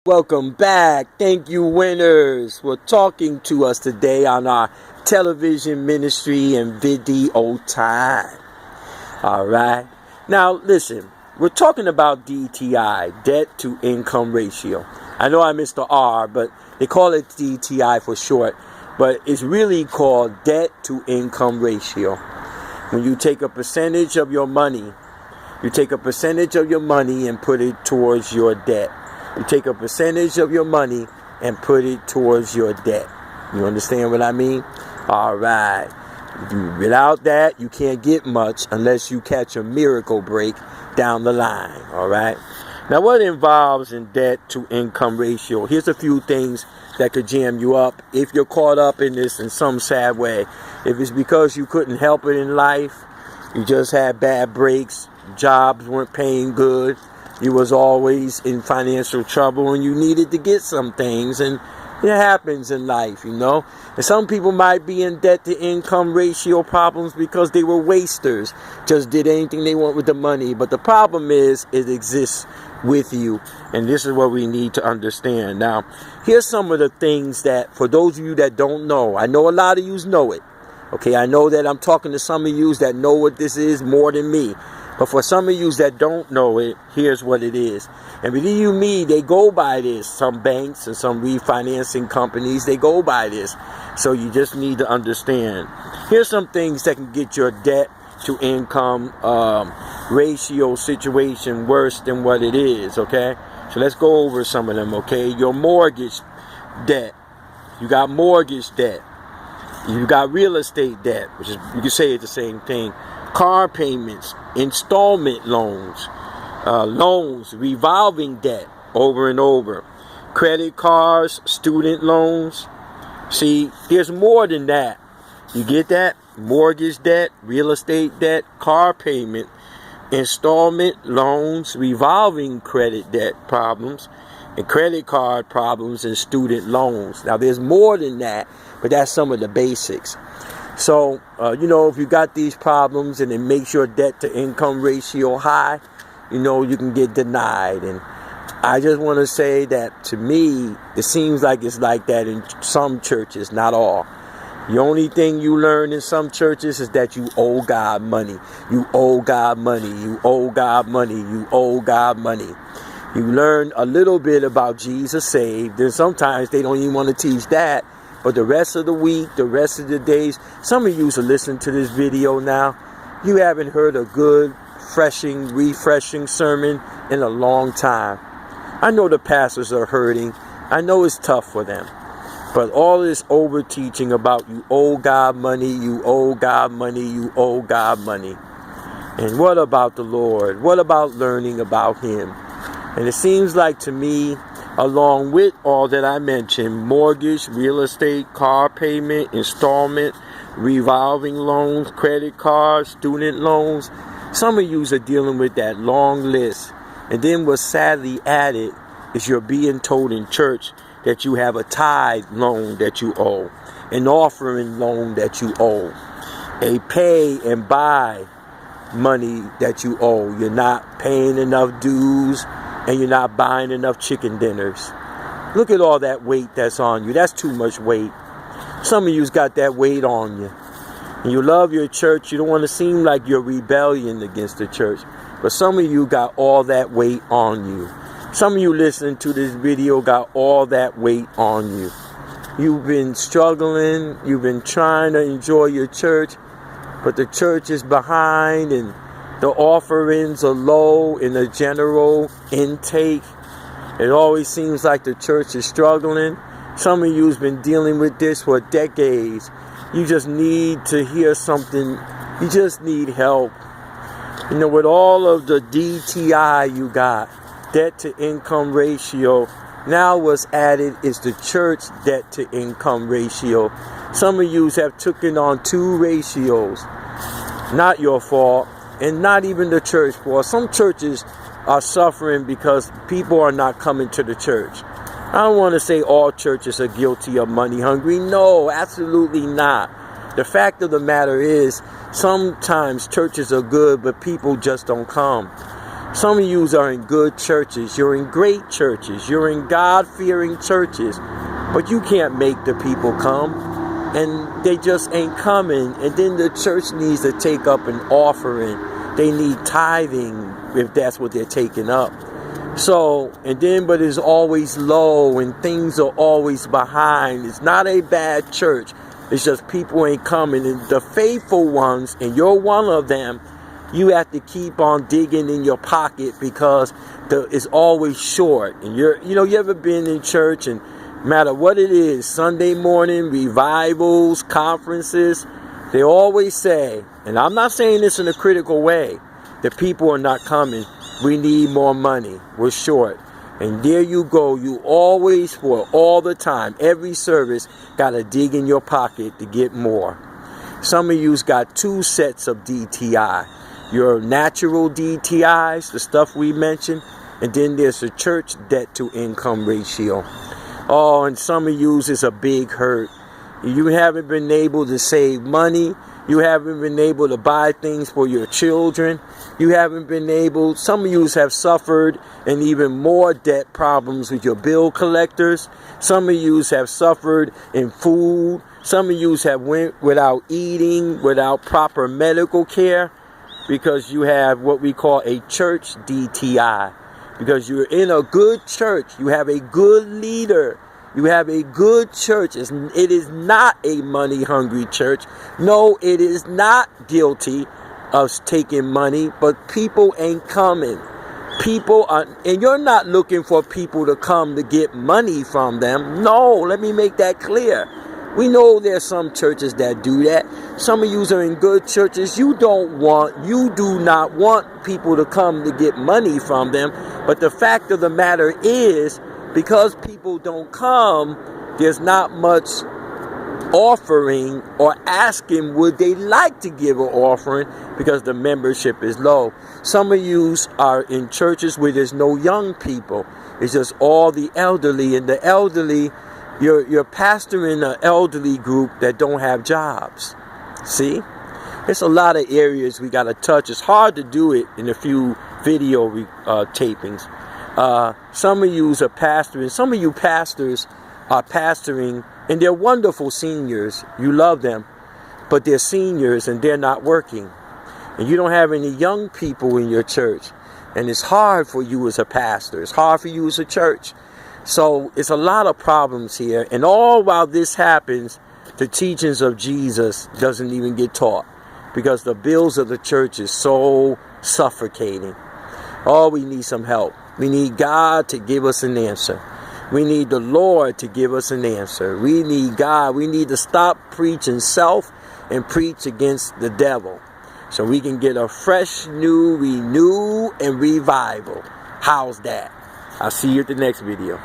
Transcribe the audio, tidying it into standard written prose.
Welcome back. Thank you, winners, for talking to us today on our television ministry and video time. All right. Now, listen, we're talking about DTI, debt to income ratio. I know I missed the R, but they call it DTI for short, but it's really called debt to income ratio. When you take a percentage of your money, and put it towards your debt. You take a percentage of your money and put it towards your debt. You understand what I mean? All right. Without that, you can't get much unless you catch a miracle break down the line. All right. Now, what involves in debt to income ratio? Here's a few things that could jam you up if you're caught up in this in some sad way. If it's because you couldn't help it in life, you just had bad breaks, jobs weren't paying good, you was always in financial trouble and you needed to get some things, and it happens in life, you know. And some people might be in debt to income ratio problems because they were wasters, just did anything they want with the money. But the problem is it exists with you, and this is what we need to understand. Now, here's some of the things that, for those of you that don't know, I know a lot of yous know it. Okay, I know that I'm talking to some of yous that know what this is more than me. But for some of you that don't know it, here's what it is. And believe you me, they go by this. Some banks and some refinancing companies, they go by this. So you just need to understand. Here's some things that can get your debt to income ratio situation worse than what it is, okay? So let's go over some of them, okay? Your mortgage debt. You got mortgage debt. You got real estate debt, which is, you can say it's the same thing. Car payments, installment loans, revolving debt over and over, credit cards, student loans. See, there's more than that. You get that? Mortgage debt, real estate debt, car payment, installment loans, revolving credit debt problems, and credit card problems and student loans. Now, there's more than that, but that's some of the basics. So, if you got these problems and it makes your debt to income ratio high, you can get denied. And I just want to say that to me, it seems like it's like that in some churches, not all. The only thing you learn in some churches is that you owe God money. You owe God money. You owe God money. You owe God money. You learn a little bit about Jesus saved, and sometimes they don't even want to teach that. But the rest of the week, the rest of the days, some of you are listening to this video now, you haven't heard a good, refreshing sermon in a long time. I know the pastors are hurting. I know it's tough for them. But all this over teaching about you owe God money, you owe God money, you owe God money. And what about the Lord? What about learning about Him? And it seems like to me, along with all that I mentioned, mortgage, real estate, car payment, installment, revolving loans, credit cards, student loans, some of you are dealing with that long list. And then what's sadly added is you're being told in church that you have a tithe loan that you owe, an offering loan that you owe, a pay and buy money that you owe. You're not paying enough dues, and you're not buying enough chicken dinners. Look at all that weight that's on you. That's too much weight. Some of you's got that weight on you. And you love your church. You don't want to seem like you're rebellion against the church. But some of you got all that weight on you. Some of you listening to this video got all that weight on you. You've been struggling. You've been trying to enjoy your church. But the church is behind, and the offerings are low in the general intake. It always seems like the church is struggling. Some of you has been dealing with this for decades. You just need to hear something. You just need help. With all of the DTI you got, debt to income ratio, now what's added is the church debt to income ratio. Some of you have taken on two ratios. Not your fault. And not even the church for. Some churches are suffering because people are not coming to the church. I don't want to say all churches are guilty of money hungry. No, absolutely not. The fact of the matter is, sometimes churches are good, but people just don't come. Some of you are in good churches. You're in great churches. You're in God-fearing churches. But you can't make the people come. And they just ain't coming. And then the church needs to take up an offering. They need tithing if that's what they're taking up. So, but it's always low and things are always behind. It's not a bad church. It's just people ain't coming. And the faithful ones, and you're one of them, you have to keep on digging in your pocket because it's always short. And you ever been in church and no matter what it is, Sunday morning, revivals, conferences, they always say, and I'm not saying this in a critical way, that people are not coming. We need more money. We're short. And there you go. You always, for all the time, every service, got to dig in your pocket to get more. Some of you's got 2 sets of DTI. Your natural DTIs, the stuff we mentioned, and then there's a church debt to income ratio. Oh, and some of you's is a big hurt. You haven't been able to save money. You haven't been able to buy things for your children. You haven't been able, some of you have suffered and even more debt problems with your bill collectors. Some of you have suffered in food. Some of you have went without eating, without proper medical care, because you have what we call a church DTI. Because you're in a good church. You have a good leader. You have a good church. It is not a money-hungry church. No, it is not guilty of taking money, but people ain't coming. People are, and you're not looking for people to come to get money from them. No, let me make that clear. We know there's some churches that do that. Some of you are in good churches. You do not want people to come to get money from them. But the fact of the matter is, because people don't come, there's not much offering or asking would they like to give an offering because the membership is low. Some of you are in churches where there's no young people. It's just all the elderly, and the elderly, you're pastoring an elderly group that don't have jobs. See? There's a lot of areas we got to touch. It's hard to do it in a few video tapings. Some of you are pastoring. Some of you pastors are pastoring, and they're wonderful seniors. You love them, but they're seniors and they're not working. And you don't have any young people in your church. And it's hard for you as a pastor. It's hard for you as a church. So it's a lot of problems here. And all while this happens, the teachings of Jesus doesn't even get taught because the bills of the church is so suffocating. Oh, we need some help. We need God to give us an answer. We need the Lord to give us an answer. We need God. We need to stop preaching self and preach against the devil so we can get a fresh, new, renew, and revival. How's that? I'll see you at the next video.